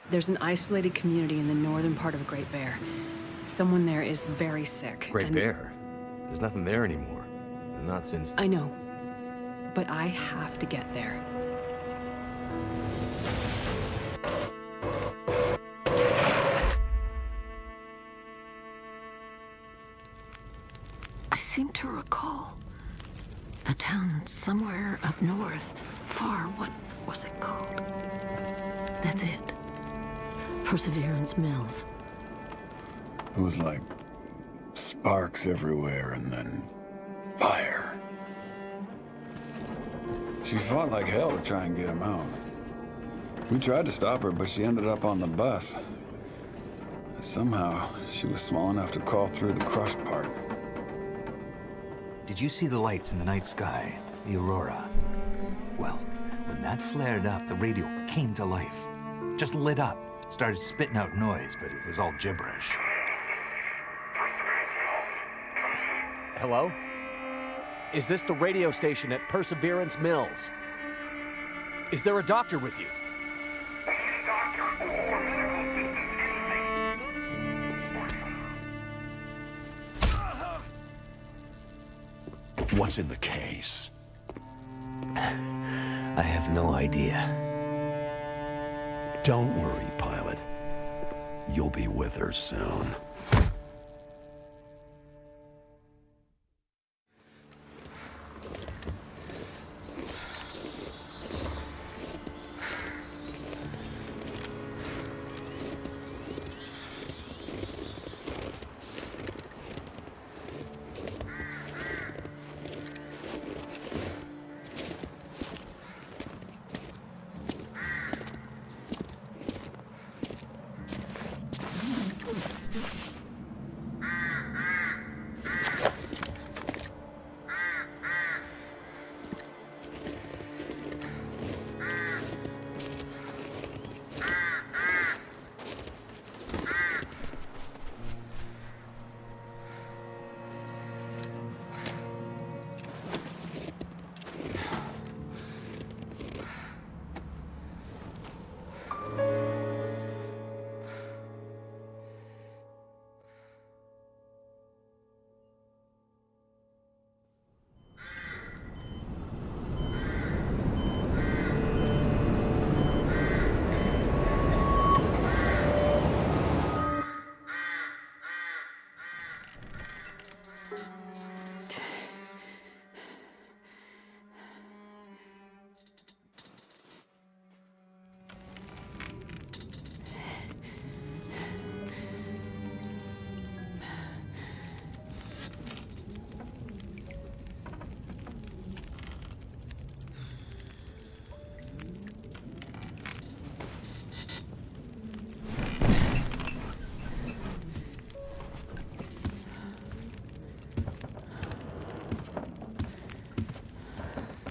There's an isolated community in the northern part of Great Bear. Someone there is very sick. Great Bear? There's nothing there anymore. Not since... I know. But I have to get there. I seem to recall a town somewhere up north, far. What was it called? That's it. Perseverance Mills. It was like sparks everywhere and then fire. She fought like hell to try and get him out. We tried to stop her, but she ended up on the bus. Somehow, she was small enough to crawl through the crushed part. Did you see the lights in the night sky? The aurora? Well, when that flared up, the radio came to life. Just lit up. Started spitting out noise, but it was all gibberish. Hello? Is this the radio station at Perseverance Mills? Is there a doctor with you? What's in the case? I have no idea. Don't worry, pilot. You'll be with her soon.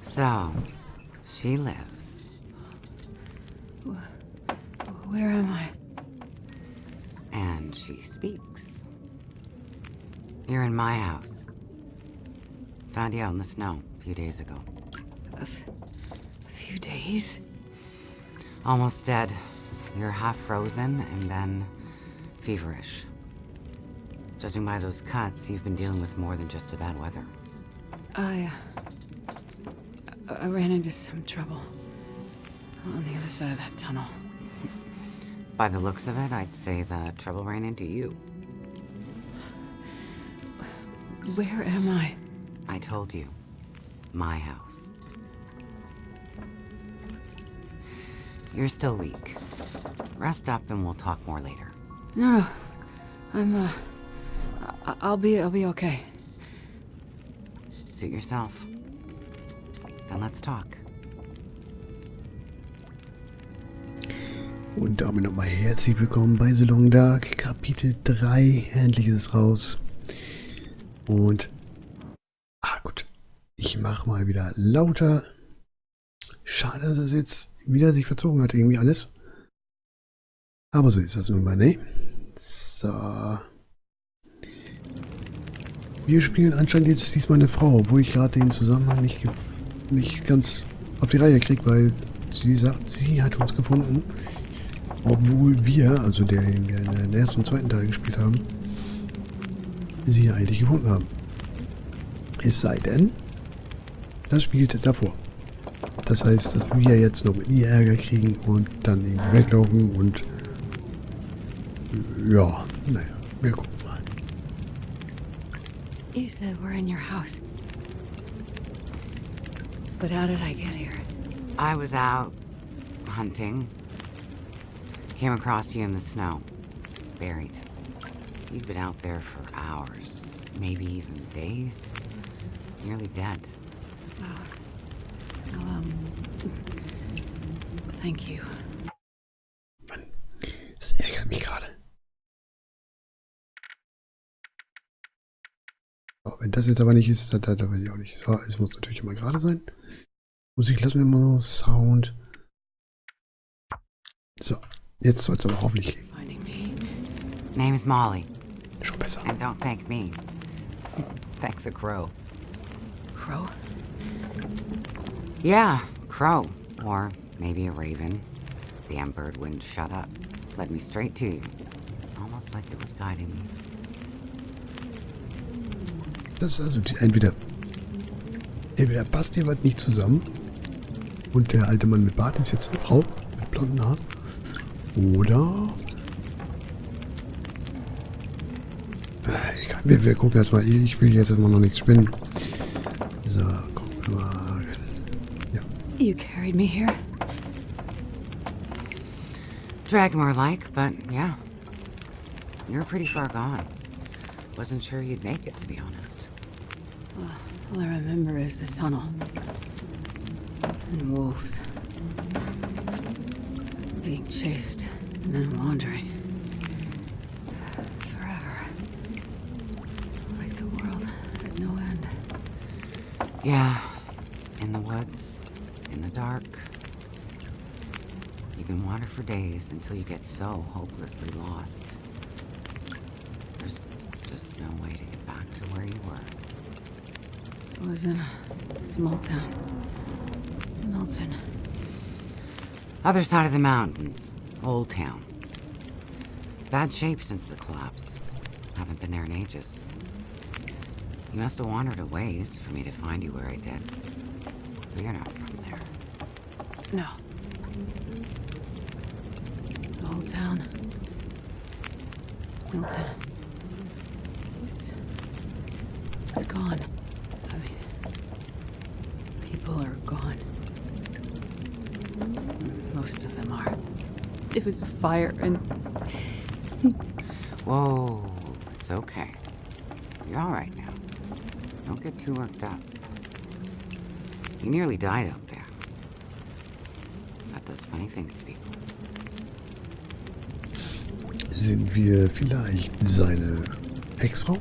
So, she lives. Where am I? And she speaks. You're in my house. Found you out in the snow a few days ago. A few days? Almost dead. You're half frozen and then feverish. Judging by those cuts, you've been dealing with more than just the bad weather. I ran into some trouble on the other side of that tunnel. By the looks of it, I'd say the trouble ran into you. Where am I? I told you. My house. You're still weak. Rest up and we'll talk more later. No. I'll be okay. Suit yourself. Dann let's talk. Und damit nochmal herzlich willkommen bei So Long Dark, Kapitel 3. Endlich ist es raus. Und, gut. Ich mache mal wieder lauter. Schade, dass es jetzt wieder sich verzogen hat, irgendwie alles. Aber so ist das nun mal, ne? So. Wir spielen anscheinend jetzt diesmal eine Frau, obwohl ich gerade den Zusammenhang nicht ganz auf die Reihe kriege, weil sie sagt, sie hat uns gefunden. Obwohl wir, also der, den wir in den ersten und zweiten Teil gespielt haben, sie ja eigentlich gefunden haben. Es sei denn, das spielt davor. Das heißt, dass wir jetzt noch mit ihr Ärger kriegen und dann irgendwie weglaufen und ja, naja, wir gucken mal. You said we're in your house. But how did I get here? I was out hunting. Came across you in the snow, buried. You'd been out there for hours, maybe even days. Nearly dead. Well, thank you. Mann, das ärgert mich gerade. Oh, wenn das jetzt aber nicht ist, dann weiß ich auch nicht. So, es muss natürlich immer gerade sein. Musik lassen wir mal noch. Sound. So, jetzt soll es aber hoffentlich gehen. Name's Molly. Schon besser. And don't thank me. Thank the crow. Crow? Yeah, crow. Or maybe a raven. The M-bird wouldn't shut up. Led me straight to you. Almost like it was guiding me. Das ist also entweder passt hier was nicht zusammen und der alte Mann mit Bart ist jetzt eine Frau mit blonden Haaren. Oder egal, wir gucken erstmal. Ich will jetzt erstmal noch nichts spinnen. So, gucken wir mal. Ja. You carried me here? Drag more like, but yeah. You're pretty far gone. Wasn't sure you'd make it, to be honest. All I remember is the tunnel. And wolves. Being chased and then wandering. Forever. Like the world had no end. Yeah. In the woods. In the dark. You can wander for days until you get so hopelessly lost. There's just no way to get back to where you were. I was in a small town. Milton. Other side of the mountains. Old town. Bad shape since the collapse. Haven't been there in ages. You must have wandered a ways for me to find you where I did. But you're not from there. No. The whole town. Milton. It's gone. I mean, people are gone. Most of them are. It was a fire and... Whoa, it's okay. You're all right now. Don't get too worked up. You nearly died out there. That does funny things to people. Sind wir vielleicht seine Ex-Frau?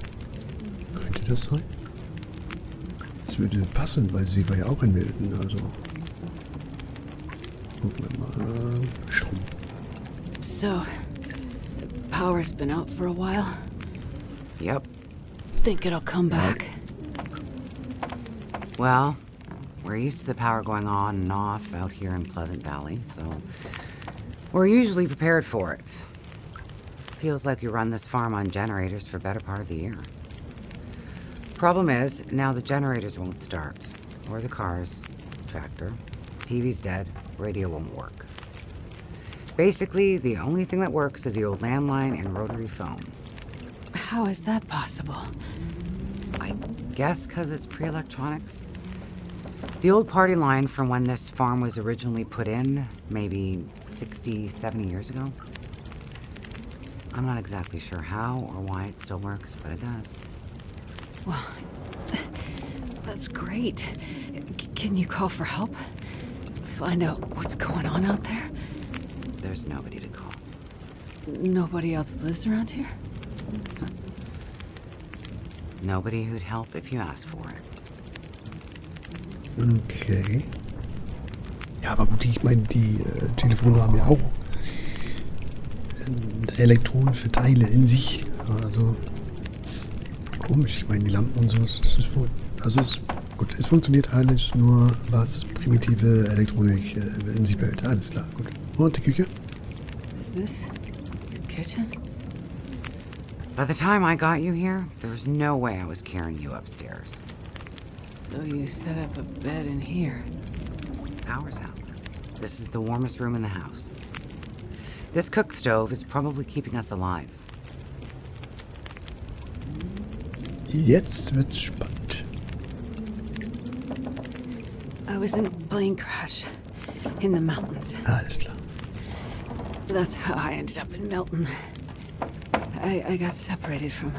Könnte das sein? Das würde passen, weil sie war ja auch in Milton, also... Gucken wir mal... Schon. So, the power's been out for a while. Yep. Think it'll come back? Well, we're used to the power going on and off out here in Pleasant Valley, so we're usually prepared for it. Feels like you run this farm on generators for better part of the year. Problem is, now the generators won't start. Or the cars, tractor. TV's dead, radio won't work. Basically, the only thing that works is the old landline and rotary phone. How is that possible? I guess because it's pre-electronics. The old party line from when this farm was originally put in, maybe 60, 70 years ago. I'm not exactly sure how or why it still works, but it does. Well, that's great. Can you call for help? Find out what's going on out there? There's nobody to call. Nobody else lives around here? Nobody who'd help if you asked for it. Okay. Ja, aber gut, ich meine, die Telefone haben ja auch elektronische Teile in sich. Also komisch, ich meine, die Lampen und so, gut, es funktioniert alles, nur was primitive Elektronik in sich behält. Alles klar, gut. Und die Küche? The Is this your kitchen? By the time I got you here, there was no way I was carrying you upstairs. So you set up a bed in here. Power's out. This is the warmest room in the house. This cook stove is probably keeping us alive. Jetzt wird's spannend. I was in a plane crash in the mountains. Alles klar. That's how I ended up in Milton. I got separated from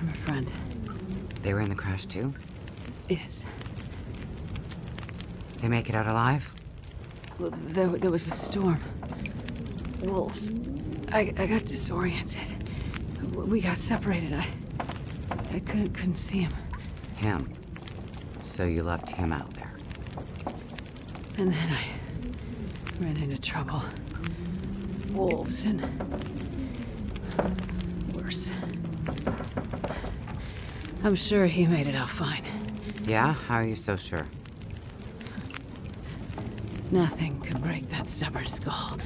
a friend. They were in the crash too? Yes. They make it out alive? Well, there was a storm. Wolves. I got disoriented. We got separated. I couldn't see him. Him. So you left him out there. And then I ran into trouble. Wolves and worse. I'm sure he made it out fine. Yeah? How are you so sure? Nothing could break that stubborn skull.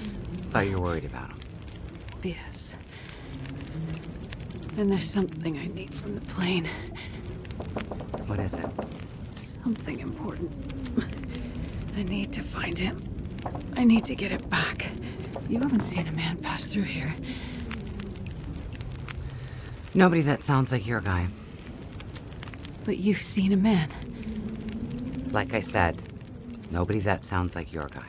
But you're worried about him. Yes. And there's something I need from the plane. What is it? Something important. I need to find him. I need to get it back. You haven't seen a man pass through here. Nobody that sounds like your guy. But you've seen a man. Like I said, nobody that sounds like your guy.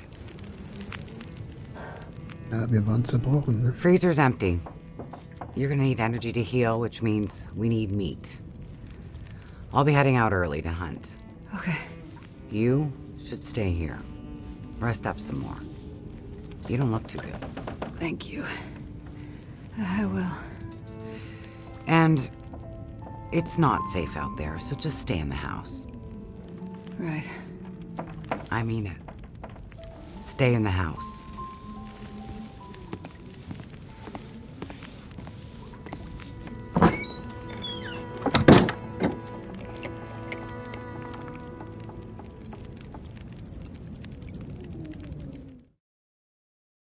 Ja, wir waren zerbrochen, ne? Freezer's empty. You're gonna need energy to heal, which means we need meat. I'll be heading out early to hunt. Okay. You should stay here. Rest up some more. You don't look too good. Thank you. I will. And it's not safe out there, so just stay in the house. Right. I mean it. Stay in the house.